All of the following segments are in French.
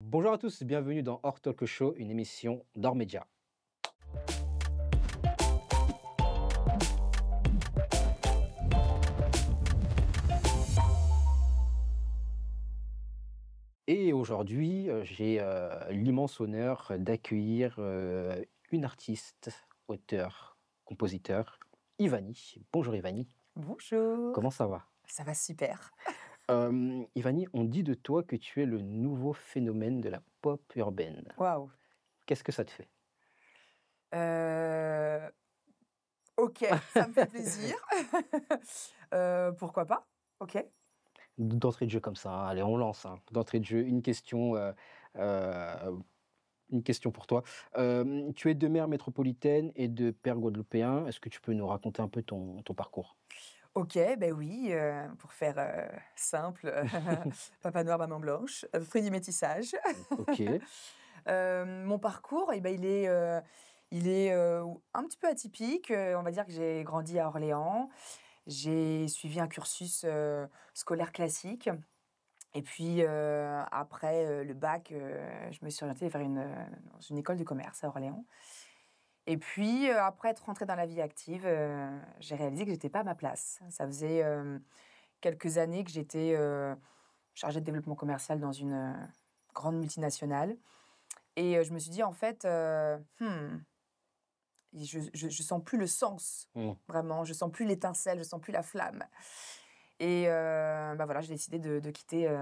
Bonjour à tous, bienvenue dans Hors Talk Show, une émission d'Hors Média. Et aujourd'hui, j'ai l'immense honneur d'accueillir une artiste, auteur, compositeur, Ivani. Bonjour Ivani, Bonjour, comment ça va? ça va super. Ivani, on dit de toi que tu es le nouveau phénomène de la pop urbaine. Waouh. Qu'est-ce que ça te fait? Heu, OK, ça me fait plaisir. Pourquoi pas? OK. D'entrée de jeu comme ça, hein, allez, on lance, hein. D'entrée de jeu, euh, une question pour toi. Tu es de mère métropolitaine et de père guadeloupéen. Est-ce que tu peux nous raconter un peu ton parcours? OK, ben oui, pour faire, simple, papa noir, maman blanche, fruit du métissage. OK. Mon parcours et ben il est un petit peu atypique, on va dire que j'ai grandi à Orléans. J'ai suivi un cursus, scolaire classique. Et puis, après, le bac, je me suis orientée vers dans une école de commerce à Orléans. Et puis, après être rentrée dans la vie active, j'ai réalisé que j'étais pas à ma place. Ça faisait, quelques années que j'étais, chargée de développement commercial dans une, grande multinationale et je me suis dit: «En fait, je sens plus le sens, Mmh. vraiment, je sens plus l'étincelle, je sens plus la flamme». Et bah, voilà, j'ai décidé de quitter,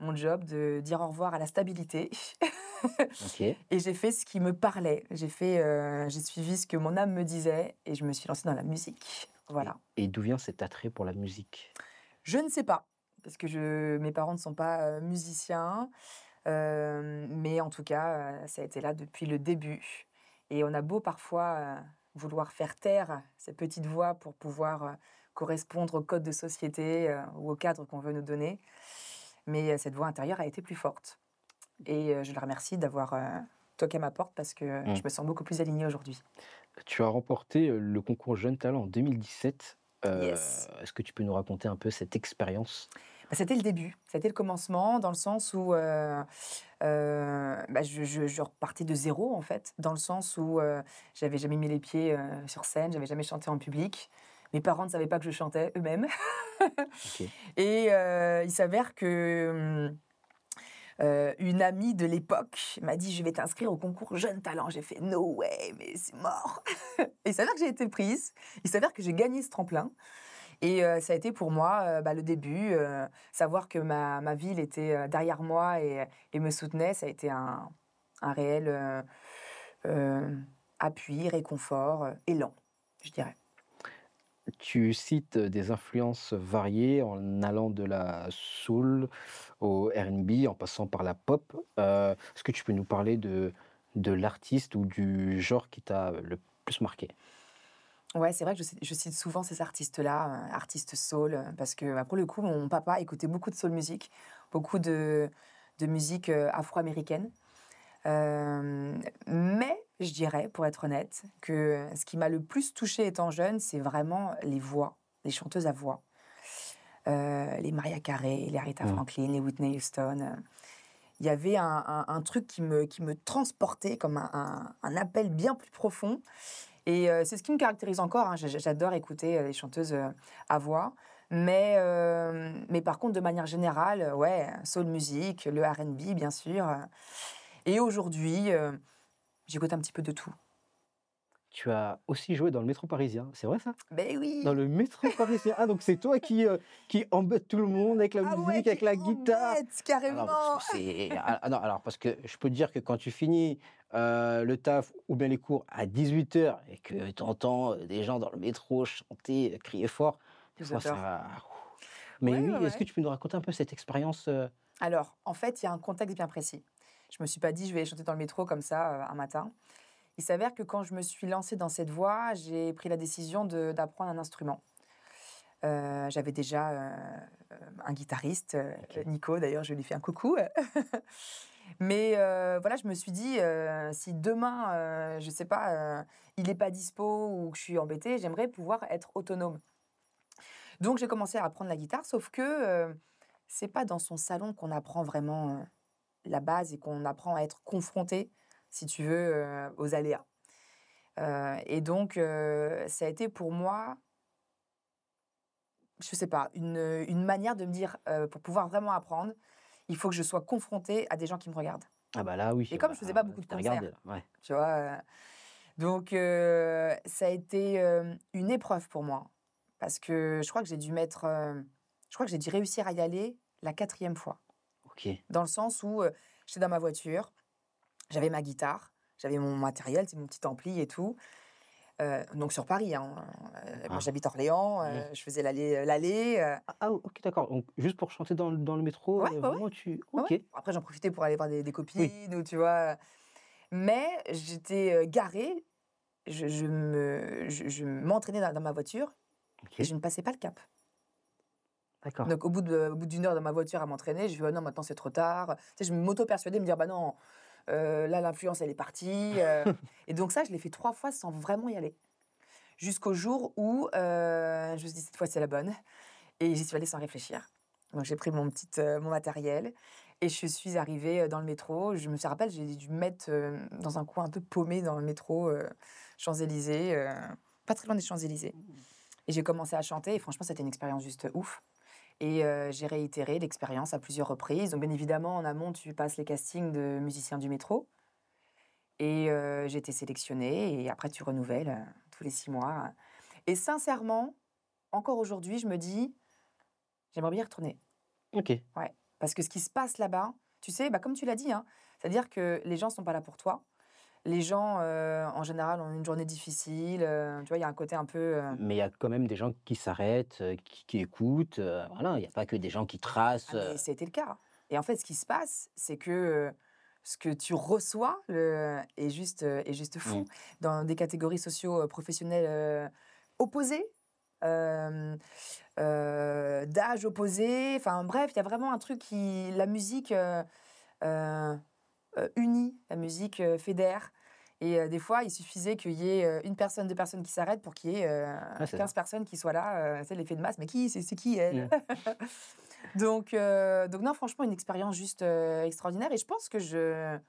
mon job, de dire au revoir à la stabilité OK. et j'ai fait ce qui me parlait. J'ai suivi ce que mon âme me disait et je me suis lancée dans la musique. Et Voilà. et d'où vient cet attrait pour la musique? Je ne sais pas, parce que mes parents ne sont pas, musiciens, mais en tout cas, ça a été là depuis le début et on a beau parfois, vouloir faire taire cette petite voix pour pouvoir, correspondre aux codes de société, ou au cadre qu'on veut nous donner, mais cette voix intérieure a été plus forte et je la remercie d'avoir, toqué à ma porte parce que je Mmh. me sens beaucoup plus alignée aujourd'hui. Tu as remporté, le concours Jeunes Talents en 2017. Yes. Est-ce que tu peux nous raconter un peu cette expérience? Bah, c'était le début, c'était le commencement dans le sens où, bah, je repartais de zéro en fait, dans le sens où, j'avais jamais mis les pieds, sur scène, j'avais jamais chanté en public. Mes parents ne savaient pas que je chantais eux-mêmes OK. et il s'avère que, une amie de l'époque m'a dit: «Je vais t'inscrire au concours Jeunes Talents». J'ai fait: «No way, mais c'est mort» et il s'avère que j'ai été prise, il s'avère que j'ai gagné ce tremplin et ça a été pour moi, bah, le début, savoir que ma ville était, derrière moi et me soutenait, ça a été un réel, appui, réconfort, élan, je dirais. Tu cites, des influences variées en allant de la soul au R&B, en passant par la pop. Est-ce que tu peux nous parler de l'artiste ou du genre qui t'a le plus marqué? Ouais, c'est vrai que je cite souvent ces artistes-là, artistes soul, parce que, bah, pour le coup, mon papa écoutait beaucoup de soul music, beaucoup de musique, afro-américaine. Mais je dirais, pour être honnête, que ce qui m'a le plus touchée étant jeune, c'est vraiment les voix, les chanteuses à voix. Les Mariah Carey, les Aretha Mmh. Franklin, les Whitney Houston, il y avait un truc qui me transportait comme un appel bien plus profond et c'est ce qui me caractérise encore, hein. J'adore écouter, les chanteuses, à voix, mais par contre, de manière générale, ouais, soul music, le R&B, bien sûr, et aujourd'hui, j'écoute un petit peu de tout. Tu as aussi joué dans le métro parisien, c'est vrai ça? Beh Dans oui! le métro parisien? Ah donc c'est toi qui embête tout le monde avec la Ah ouais, musique, avec qui la guitare? embête Ah non, parce que carrément! c'est non, alors parce que je peux te dire que quand tu finis, le taf ou bien les cours à 18 heures et que tu entends, des gens dans le métro chanter, crier fort, des fois J'adore. ça mais Ouais, ouais, oui, est-ce que ouais. tu peux nous raconter un peu cette expérience, Alors, en fait, il y a un contexte bien précis. Je me suis pas dit: «Je vais chanter dans le métro comme ça, un matin». Il s'avère que quand je me suis lancée dans cette voie, j'ai pris la décision d'apprendre un instrument. J'avais déjà, un guitariste, OK. Nico d'ailleurs, je lui fais un coucou. Mais voilà, je me suis dit, «Si demain, je sais pas, il est pas dispo ou que je suis embêtée, j'aimerais pouvoir être autonome». Donc j'ai commencé à apprendre la guitare, sauf que, c'est pas dans son salon qu'on apprend vraiment, la base et qu'on apprend à être confronté, si tu veux, aux aléas. Et donc, ça a été pour moi, je sais pas, une manière de me dire, pour pouvoir vraiment apprendre, il faut que je sois confrontée à des gens qui me regardent. Ah bah là, oui, Et comme je faisais pas beaucoup de tu regardé concerts, là, ouais. tu vois? Donc, ça a été, une épreuve pour moi parce que je crois que j'ai dû mettre, je crois que j'ai dû réussir à y aller la 4e fois. OK. Dans le sens où, j'étais dans ma voiture, j'avais ma guitare, j'avais mon matériel, c'est mon petit ampli et tout, donc sur Paris, hein, moi Ah. j'habite Orléans, Mmh. je faisais l'aller, Ah, OK, d'accord, donc juste pour chanter dans le métro, ouais, ouais, ouais, vraiment tu ouais, ouais. OK, Après j'en profitais pour aller voir des oui, copines ou tu vois? Mais j'étais, garée, je m'entraînais dans ma voiture et OK, je ne passais pas le cap. d'accord. Donc au bout d'1 heure dans ma voiture à m'entraîner, je fais: «Oh non, maintenant c'est trop tard». Tu sais, je m'auto-persuadais, me dire: «Bah non, là l'influence elle est partie», et donc ça, je l'ai fait 3 fois sans vraiment y aller. Jusqu'au jour où, je me suis dit: «Cette fois, c'est la bonne», et j'y suis allée sans réfléchir. Donc j'ai pris mon matériel et je suis arrivée, dans le métro. Je me rappelle, j'ai dû me mettre, dans un coin un peu paumé dans le métro, Champs-Élysées, pas très loin des Champs-Élysées, et j'ai commencé à chanter et franchement, c'était une expérience juste ouf. Et j'ai réitéré l'expérience à plusieurs reprises. Donc bien évidemment, en amont, tu passes les castings de musiciens du métro et j'ai été sélectionnée et après tu renouvelles, tous les 6 mois. Et sincèrement, encore aujourd'hui, je me dis: «J'aimerais bien y retourner». OK. Ouais, parce que ce qui se passe là-bas, tu sais, bah, comme tu l'as dit, hein, c'est-à-dire que les gens sont pas là pour toi. Les gens, en général, ont une journée difficile, tu vois, il y a un côté un peu, Mais il y a quand même des gens qui s'arrêtent, qui écoutent, voilà, il y a pas que des gens qui tracent, ah mais ça a été le cas. Et en fait, ce qui se passe, c'est que, ce que tu reçois est juste mmh, fou. Dans des catégories socio-professionnelles, opposées, hem, d'âge opposé, enfin bref, il y a vraiment un truc qui la musique, heu unit, la musique, fédère, et des fois, il suffisait qu'il y ait, 1 personne, 2 personnes qui s'arrêtent pour qu'il y ait, ouais, c'est 15 ça. personnes qui soient là, tu sais, l'effet de masse: «Mais qui? C'est qui elle?» Mmh, Donc non, franchement, une expérience juste, extraordinaire, et je pense que je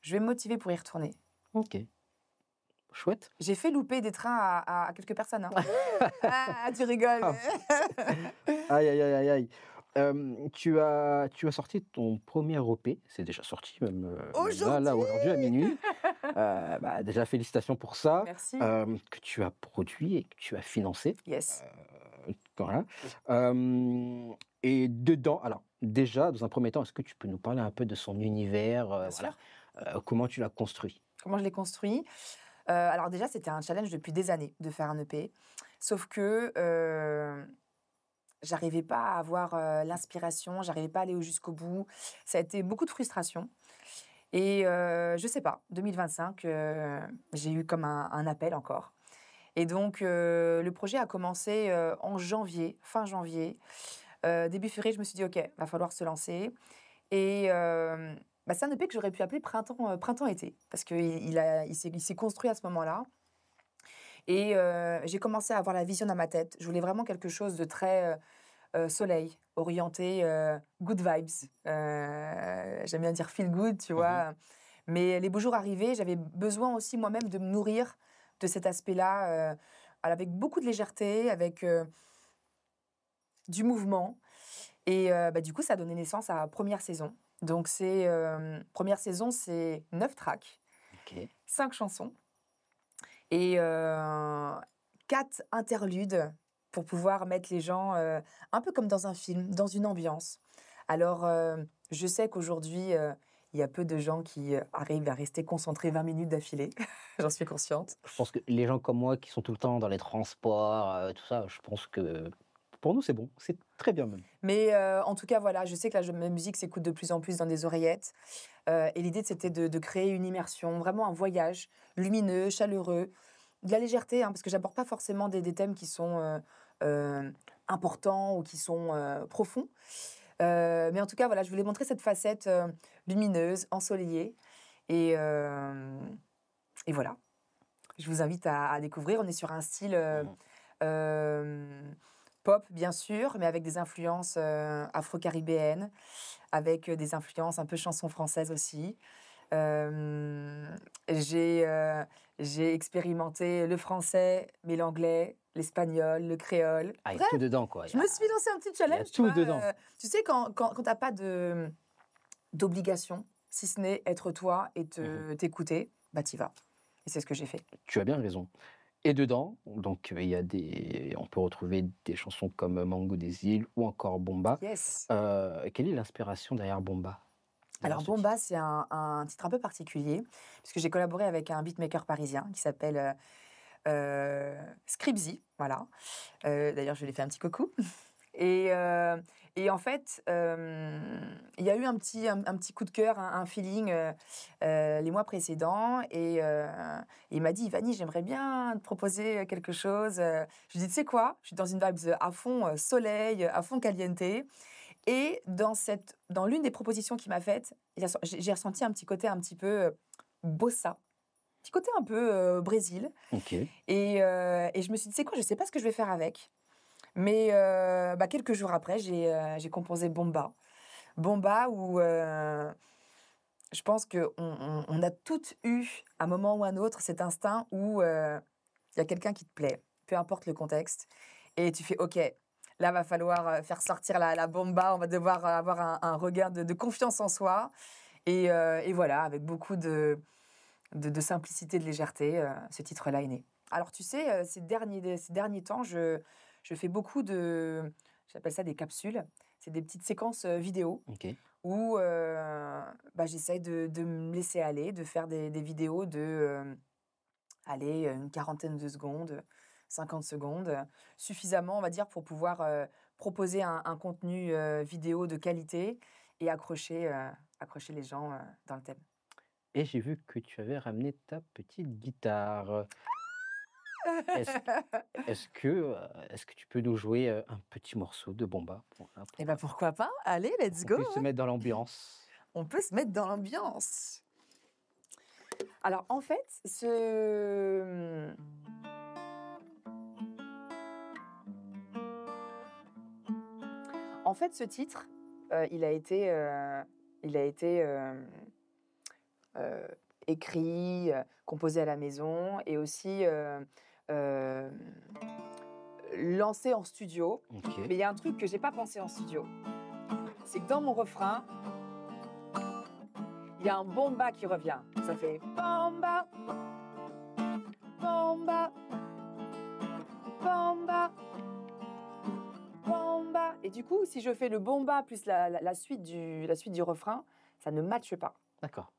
vais me motiver pour y retourner. OK, chouette. J'ai fait louper des trains à quelques personnes, hein. Ah, tu rigoles, Ah, aïe, aïe, aïe, aïe, aïe. Tu as sorti ton premier EP, c'est déjà sorti même, même là aujourd'hui! aujourd'hui à minuit. Bah, déjà félicitations pour ça, Merci. que tu as produit et que tu as financé, Yes, voilà. Hem Et dedans alors déjà dans un premier temps, est-ce que tu peux nous parler un peu de son univers, bien voilà, sûr. comment tu l'as construit? Comment je l'ai construit? Alors déjà, c'était un challenge depuis des années de faire un EP. Sauf que, j'arrivais pas à avoir, l'inspiration, j'arrivais pas à aller au jusqu'au bout. Ça a été beaucoup de frustration, et je sais pas, 2025, j'ai eu comme un appel encore, et donc le projet a commencé, en janvier, fin janvier. Début février, je me suis dit: «OK, va falloir se lancer», et bah, c'est un EP que j'aurais pu appeler printemps-été parce qu'il s'est construit à ce moment-là. Et j'ai commencé à avoir la vision dans ma tête. Je voulais vraiment quelque chose de très, soleil, orienté, good vibes. J'aime bien dire feel good, tu Mmh. vois? Mais les beaux jours arrivaient, j'avais besoin aussi moi-même de me nourrir de cet aspect-là, avec beaucoup de légèreté, avec, du mouvement, et bah, du coup, ça a donné naissance à première saison. Donc c'est, 1re saison, c'est 9 tracks, OK. 5 chansons. Et 4 interludes pour pouvoir mettre les gens, un peu comme dans un film, dans une ambiance. Alors, je sais qu'aujourd'hui, il y a peu de gens qui, arrivent à rester concentrés 20 minutes d'affilée. J'en suis consciente. Je pense que les gens comme moi qui sont tout le temps dans les transports, tout ça, je pense que pour nous c'est bon, c'est très bien même. Mais, en tout cas, voilà, je sais que ma musique s'écoute de plus en plus dans des oreillettes, et l'idée, c'était de créer une immersion, vraiment un voyage lumineux, chaleureux, de la légèreté, hein, parce que j'aborde pas forcément des thèmes qui sont, importants ou qui sont, profonds. Mais en tout cas, voilà, je voulais montrer cette facette, lumineuse, ensoleillée, et voilà. Je vous invite à découvrir. On est sur un style, Mmh. hem, Pop, bien sûr, mais avec des influences afro-caribéennes, avec des influences un peu chansons françaises aussi. Euh, j'ai j'ai expérimenté le français, mais l'anglais, l'espagnol, le créole. Ah, il y a Bref, tout dedans, quoi. je me suis lancé un petit Il y a challenge, tu tout vois. dedans. Tu sais, quand tu n'as pas d'obligation, si ce n'est être toi et t'écouter, bah t'y vas. Et c'est ce que j'ai fait. Tu as bien raison. Et dedans, donc, il y a on peut retrouver des chansons comme Mango des îles ou encore Bomba. Yes. Quelle est l'inspiration derrière Bomba? Derrière Alors ce titre? Bomba, c'est un titre un peu particulier, puisque j'ai collaboré avec un beatmaker parisien qui s'appelle Scribzy, voilà. D'ailleurs, je lui ai fait un petit coucou. Et, euh, et en fait, il y a eu un petit coup de cœur, un feeling les mois précédents. Il m'a dit, Vanny, j'aimerais bien te proposer quelque chose. Je lui ai dit, tu sais quoi? Je suis dans une vibe à fond soleil, à fond caliente. Et dans l'une des propositions qu'il m'a faites, j'ai ressenti un petit côté un petit peu bossa, petit côté un peu Brésil. Ok. Et je me suis dit, c'est quoi, je sais pas ce que je vais faire avec. Mais quelques jours après, j'ai composé Bomba. Bomba où je pense qu'on a toutes eu, à un moment ou à un autre, cet instinct où il y a quelqu'un qui te plaît, peu importe le contexte. Et tu fais, OK, là, va falloir faire sortir la Bomba. On va devoir avoir un regain de confiance en soi. Et voilà, avec beaucoup de simplicité, de légèreté, ce titre-là est né. Alors, tu sais, ces derniers temps, je fais beaucoup j'appelle ça des capsules. C'est des petites séquences vidéo Ok. où j'essaye de me laisser aller, de faire des vidéos allez, une quarantaine de secondes, 50 secondes, suffisamment, on va dire, pour pouvoir proposer un contenu vidéo de qualité et accrocher les gens dans le thème. Et j'ai vu que tu avais ramené ta petite guitare. Est-ce est-ce que tu peux nous jouer, un petit morceau de Bomba? Voilà, Et ben pourquoi pas? Allez, pour let's qu'on go! puisse se mettre dans l'ambiance. On peut se mettre dans l'ambiance. Alors, en fait, ce titre, il a été euh, écrit, composé à la maison et aussi euh, lancé en studio. Ok. Mais il y a un truc que j'ai pas pensé en studio. C'est que dans mon refrain, il y a un bomba qui revient. Ça fait bomba, bomba, bomba, bomba. Et du coup, si je fais le bomba plus la suite du refrain, ça ne matche pas. D'accord.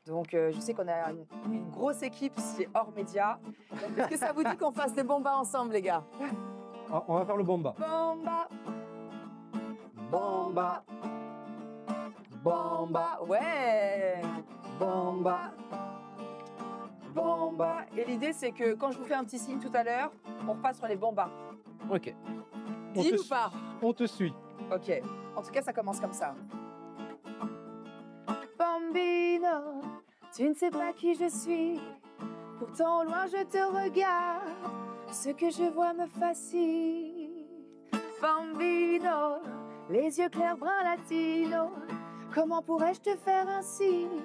Donc, je sais qu'on a une grosse équipe, c'est hors média. Donc, est-ce que ça vous dit qu'on fasse des bombas ensemble, les gars? On va faire le Bomba. Bomba, Bomba, Bomba, ouais, Bomba, bomba. Et l'idée, c'est que quand je vous fais un petit signe tout à l'heure, on repasse sur les bombas. Ok. On Deal te ou pas? On te suit. Ok. En tout cas, ça commence comme ça. Bambino, tu ne sais pas qui je suis. Pourtant, au loin, je te regarde. Ce que je vois me fascine. Bambino, les yeux clairs bruns latino. Comment pourrais-je te faire un signe?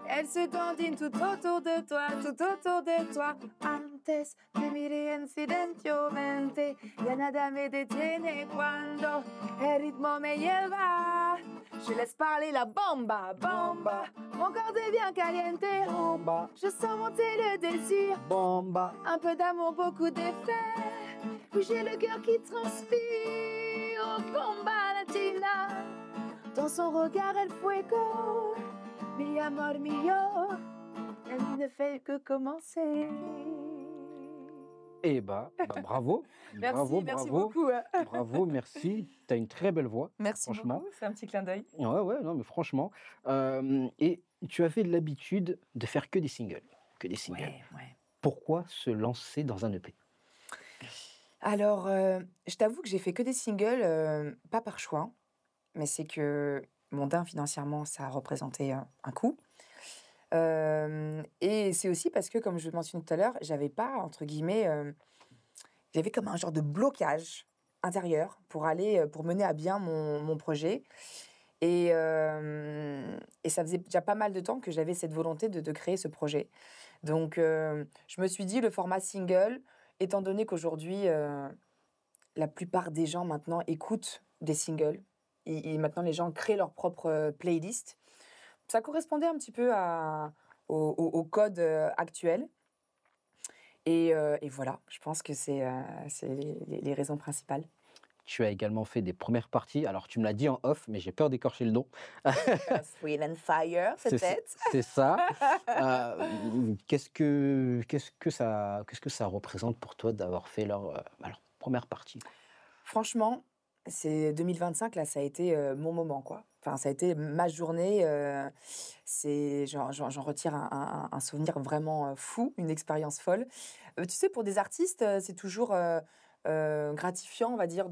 Elle se dandine tout autour de toi, tout autour de toi. Antes de mi silenciosamente, ya nada me detiene cuando el ritmo me lleva. Je laisse parler la bomba, bomba. Mon corps devient caliente. Bomba, Je sens monter le désir. Bomba. Un peu d'amour, beaucoup d'effets. Puis j'ai le cœur qui transpire. Oh, bomba latina. Dans son regard, el fuego. Mi amor mio. Elle ne fait que commencer. Eh bravo. Merci, Bravo, merci bravo. beaucoup. Bravo, merci. Tu as une très belle voix. Merci Franchement. beaucoup, c'est un petit clin d'œil. Ouais, ouais, non, mais franchement. Et tu avais l'habitude de faire que des singles. Que des singles. Ouais. Pourquoi se lancer dans un EP? Alors, je t'avoue que j'ai fait que des singles, pas par choix, mais c'est que mondain financièrement, ça a représenté un coût. Et c'est aussi parce que, comme je le mentionnais tout à l'heure, j'avais pas, entre guillemets, j'avais comme un genre de blocage intérieure pour aller, pour mener à bien mon projet et ça faisait déjà pas mal de temps que j'avais cette volonté de créer ce projet. Donc je me suis dit: «Le format single», étant donné qu'aujourd'hui, la plupart des gens maintenant écoutent des singles et maintenant les gens créent leur propre, playlist. Ça correspondait un petit peu au code, actuel et voilà, je pense que c'est les raisons principales. Tu as également fait des premières parties. Alors tu me l'as dit en off, mais j'ai peur d'écorcher le nom. Earth, Wind and Fire peut-être? C'est ça. Qu'est-ce que ça représente pour toi d'avoir fait leur 1re partie, quoi? Franchement, c'est 2025 là, ça a été, mon moment quoi. Enfin, ça a été ma journée, c'est j'en retire un souvenir vraiment, fou, une expérience folle. Tu sais, pour des artistes, c'est toujours, gratifiant, on va dire,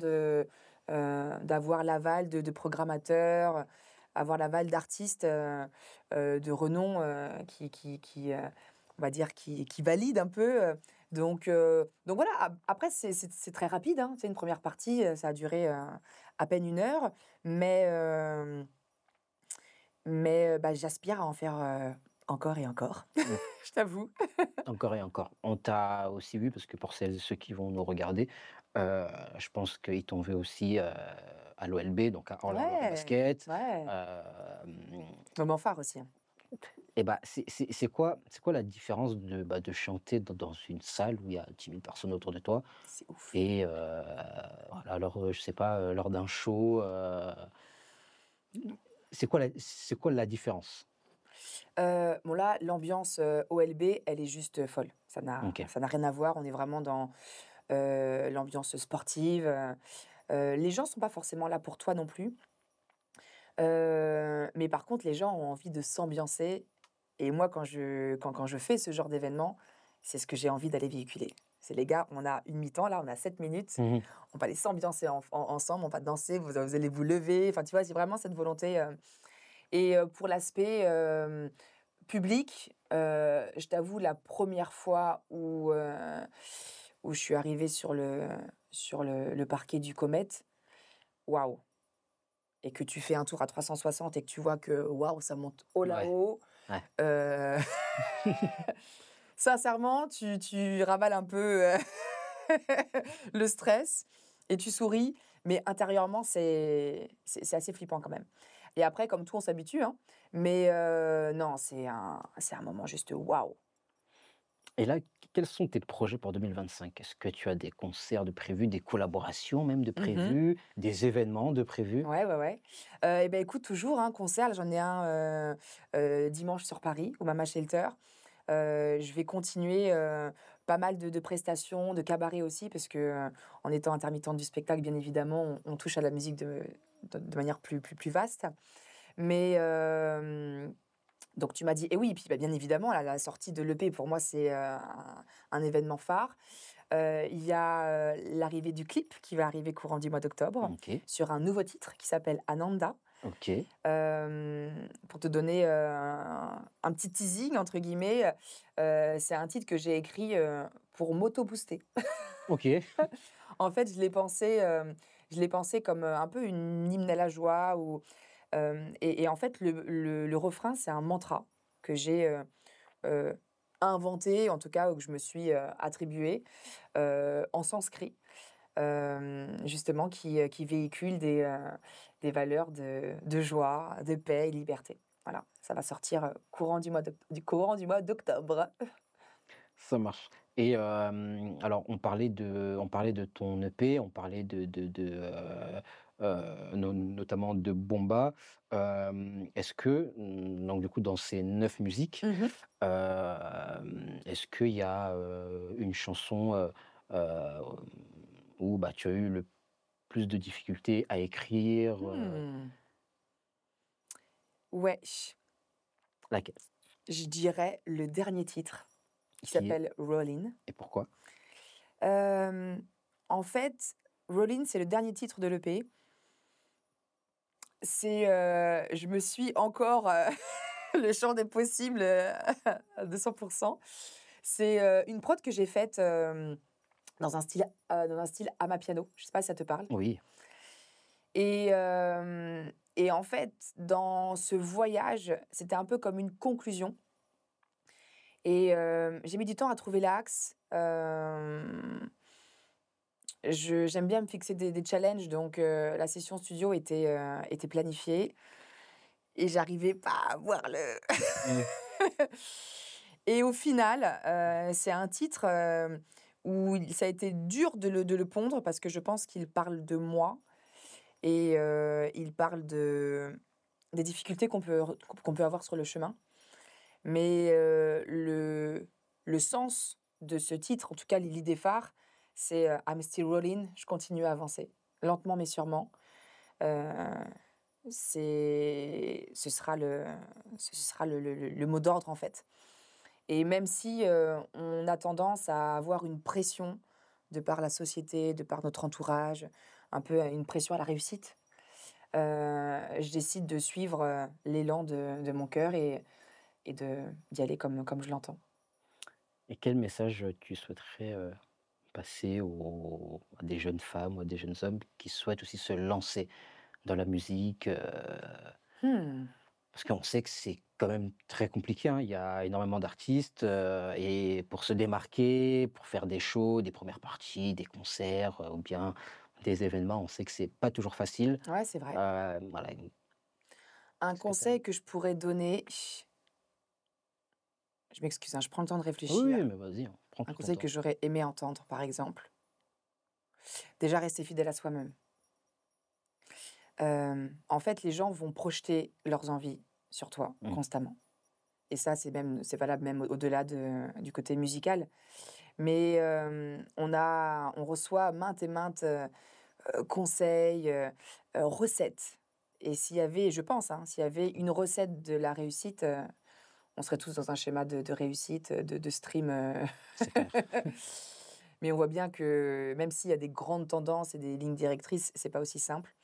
d'avoir l'aval de programmateurs, avoir l'aval d'artistes, de renom, on va dire, qui valident un peu, donc voilà, après c'est très rapide, hein. Tu sais, une première partie, ça a duré, à peine 1 heure, mais bah, j'aspire à en faire, encore et encore, Mmh. je t'avoue. Encore et encore. On t'a aussi vu, parce que pour celles et ceux qui vont nous regarder, heu, je pense qu'ils t'ont vu aussi, à l'OLB, donc à Orléans Ouais, Basket. ouais. Hem Moment phare aussi, hein. et bah, c'est quoi la différence de chanter dans une salle où il y a 10 000 personnes autour de toi C'est ouf. et voilà, je sais pas, lors d'un show, c'est quoi la différence? Bon là, l'ambiance, OLB, elle est juste, folle. OK. Ça n'a rien à voir. On est vraiment dans, l'ambiance sportive, les gens sont pas forcément là pour toi non plus, mais par contre, les gens ont envie de s'ambiancer et moi, quand je fais ce genre d'événement, c'est ce que j'ai envie d'aller véhiculer. C'est: «Les gars, on a une mi-temps là, on a 7 minutes, Mmh. on va aller s'ambiancer ensemble, on va danser, vous allez vous lever». Enfin, tu vois? C'est vraiment cette volonté, et pour l'aspect, public, je t'avoue la première fois où je suis arrivée sur le parquet du Comet, waouh! Et que tu fais un tour à 360 et que tu vois que, waouh, ça monte haut Ouais, là-haut, ouais. heu, sincèrement, tu ravales un peu, le stress et tu souris, mais intérieurement, c'est assez flippant quand même. Et après, comme tout, on s'habitue, hein, mais non, c'est un moment juste waouh! Et là, quels sont tes projets pour 2025? Est-ce que tu as des concerts de prévus, des collaborations même de Mmh. prévus, des événements de prévus? Ouais, ouais, ouais. Et ben écoute, toujours, hein, concert, là, j'en ai un, dimanche sur Paris, au Mama Shelter. Je vais continuer, pas mal de prestations, de cabaret aussi parce que, en étant intermittente du spectacle, bien évidemment, on touche à la musique de manière plus vaste. Mais, donc tu m'as dit et oui, puis, bah, bien évidemment, la sortie de l'EP pour moi, c'est, un événement phare. Il y a, l'arrivée du clip qui va arriver courant du mois d'octobre OK, sur un nouveau titre qui s'appelle «Ananda». OK, Pour te donner, un petit «teasing» entre guillemets, c'est un titre que j'ai écrit, pour m'auto-booster. OK. En fait, je l'ai pensé comme, un peu une hymne à la joie ou et en fait, le refrain, c'est un mantra que j'ai, heu, inventé, en tout cas, ou que je me suis, attribué, en sanskrit, justement qui véhicule des valeurs de joie, de paix et liberté. Voilà, ça va sortir, courant du mois d'octobre. Ça marche. Et alors on parlait de ton EP, on parlait notamment de Bomba. Est-ce que, donc du coup dans ces 9 musiques, Mmh. est-ce qu'il y a, une chanson, heu, où, bah, tu as eu le plus de difficultés à écrire, Mmh. Ouais, laquelle? je dirais le dernier titre qui Qui est s'appelle «Rollin'». et pourquoi? Hem, En fait, «Rollin'», c'est le dernier titre de l'EP. Je me suis encore, le champ des possibles, à 200. C'est, une prod que j'ai faite, dans un style amapiano. Je sais pas si ça te parle? Oui. Et en fait, dans ce voyage, c'était un peu comme une conclusion et j'ai mis du temps à trouver l'axe. J'aime bien me fixer des challenges, donc la session studio était planifiée et j'arrivais pas à voir le Mmh. et au final, c'est un titre, où ça a été dur de le pondre parce que je pense qu'il parle de moi et il parle des difficultés qu'on peut avoir sur le chemin. Mais le sens de ce titre, en tout cas l'idée phare, c'est, «I'm still rolling», je continue à avancer, lentement mais sûrement. Heu, ce sera le mot d'ordre, en fait. Et même si, on a tendance à avoir une pression de par la société, de par notre entourage, un peu une pression à la réussite, je décide de suivre, l'élan de mon cœur et d'y aller comme je l'entends. Et quel message, tu souhaiterais, passer à des jeunes femmes ou à des jeunes hommes qui souhaitent aussi se lancer dans la musique, Mmh. parce qu'on sait que c'est quand même très compliqué, hein. Il y a énormément d'artistes, et pour se démarquer, pour faire des shows, des premières parties, des concerts, ou bien des événements, on sait que c'est pas toujours facile. Ouais, c'est vrai. Voilà, Un est-ce que tu conseil que je pourrais donner, je m'excuse, hein, je prends le temps de oui, oui, réfléchir. mais vas-y, hein, prends Un tout ton conseil que temps. j'aurais aimé entendre, par exemple, déjà rester fidèle à soi-même. En fait, les gens vont projeter leurs envies sur toi Mmh, constamment et ça, c'est valable même au-delà du côté musical. Mais on reçoit maintes et maintes, conseils, recettes et s'il y avait je pense, hein, s'il y avait une recette de la réussite, on serait tous dans un schéma de réussite, de stream, c'est clair. mais on voit bien que même s'il y a des grandes tendances et des lignes directrices, c'est pas aussi simple.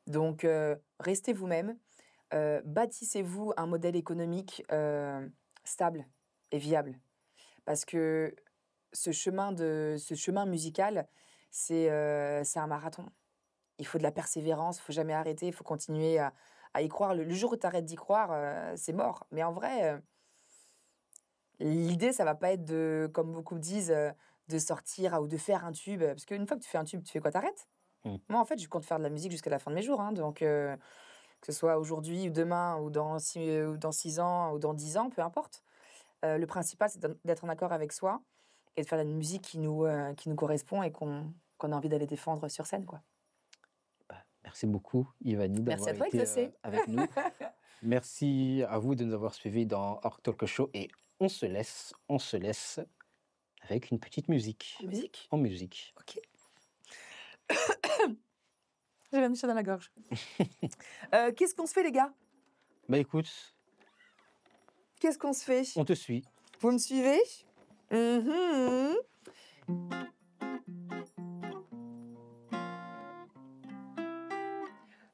Donc restez vous-même, bâtissez-vous un modèle économique, stable et viable. Parce que ce chemin musical, c'est un marathon. Il faut de la persévérance, il faut jamais arrêter, il faut continuer à y croire. Le jour où tu arrêtes d'y croire, c'est mort. Mais en vrai, l'idée, ça va pas être de comme beaucoup disent, de sortir ou de faire un tube, parce qu'une fois que tu fais un tube, tu fais quoi? Tu arrêtes? Mmh. Moi, en fait, je compte faire de la musique jusqu'à la fin de mes jours, hein, donc que ce soit aujourd'hui ou demain ou dans 6 ans ou dans 10 ans, peu importe. Le principal, c'est d'être en accord avec soi et de faire une musique qui nous correspond et qu'on a envie d'aller défendre sur scène, quoi. Bah, merci beaucoup Ivani Merci à d'avoir toi, été, Exaucé. avec nous. Merci à vous de nous avoir suivis dans Org Talk Show et on se laisse avec une petite En musique. musique? En musique. OK. J'ai la miche dans la gorge. Qu'est-ce qu'on se fait, les gars? Bah, écoute, Qu'est-ce qu'on se fait? on te suit. Vous me suivez? Mmh.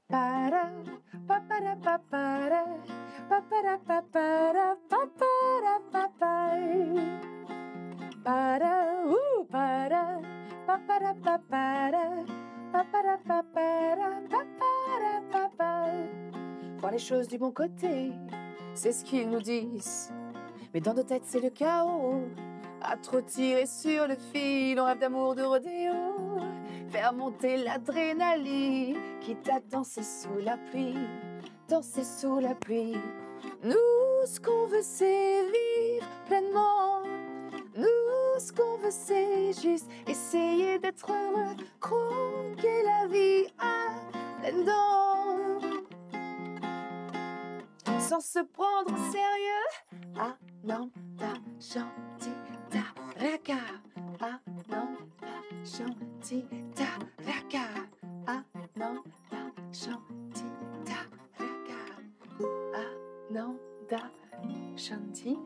Para, papara, papara, papara, papara, papara, papai. Para, para, papara, papara, papara, papara, papara, papai. Voir les choses du bon côté, c'est ce qu'ils nous disent. Mais dans nos têtes, c'est le chaos. À trop tirer sur le fil, on rêve d'amour, de rodéo. Faire monter l'adrénaline, quitte à danser sous la pluie, danser sous la pluie. Nous, ce qu'on veut, c'est vivre pleinement. Nous, ce qu'on veut, c'est juste essayer d'être heureux, croquer la vie à pleines dents. Sans se prendre au sérieux. Ah non, ta gentil, ta raka. Ah non, ta gentil, ta raka. Ah non, ta gentil, ta raka. Ah non, ta gentil.